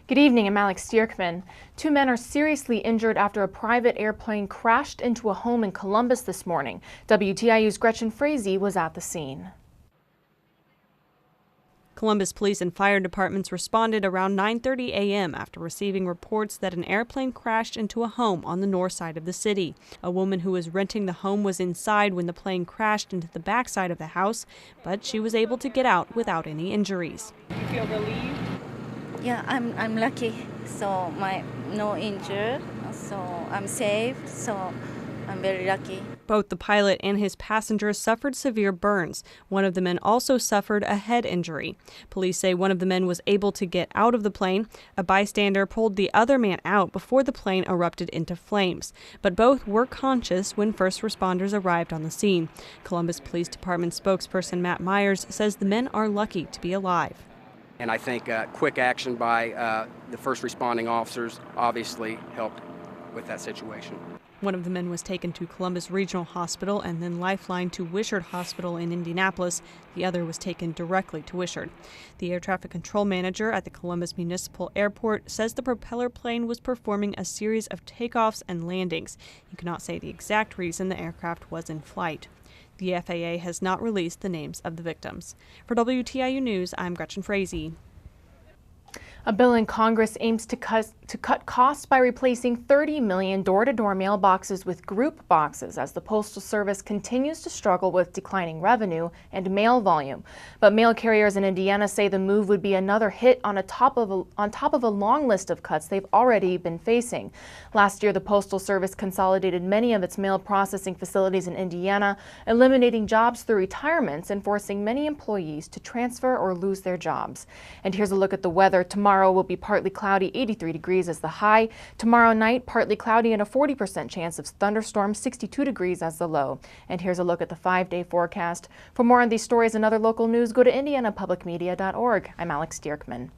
Good evening, I'm Alex Dierckman. Two men are seriously injured after a private airplane crashed into a home in Columbus this morning. WTIU's Gretchen Frazee was at the scene. Columbus police and fire departments responded around 9:30 a.m. after receiving reports that an airplane crashed into a home on the north side of the city. A woman who was renting the home was inside when the plane crashed into the backside of the house, but she was able to get out without any injuries. You feel relieved? Yeah, I'm lucky. So no injured. So I'm safe. So I'm very lucky. Both the pilot and his passengers suffered severe burns. One of the men also suffered a head injury. Police say one of the men was able to get out of the plane. A bystander pulled the other man out before the plane erupted into flames. But both were conscious when first responders arrived on the scene. Columbus Police Department spokesperson Matt Myers says the men are lucky to be alive. And I think quick action by the first responding officers obviously helped with that situation. One of the men was taken to Columbus Regional Hospital and then lifelined to Wishart Hospital in Indianapolis. The other was taken directly to Wishart. The air traffic control manager at the Columbus Municipal Airport says the propeller plane was performing a series of takeoffs and landings. He cannot say the exact reason the aircraft was in flight. The FAA has not released the names of the victims. For WTIU News, I'm Gretchen Frazee. A bill in Congress aims to cut costs by replacing 30 million door-to-door mailboxes with group boxes as the Postal Service continues to struggle with declining revenue and mail volume. But mail carriers in Indiana say the move would be another hit on top of a long list of cuts they've already been facing. Last year, the Postal Service consolidated many of its mail processing facilities in Indiana, eliminating jobs through retirements and forcing many employees to transfer or lose their jobs. And here's a look at the weather. Tomorrow will be partly cloudy, 83 degrees as the high. Tomorrow night, partly cloudy and a 40% chance of thunderstorms, 62 degrees as the low. And here's a look at the 5-day forecast. For more on these stories and other local news, go to indianapublicmedia.org. I'm Alex Dierckman.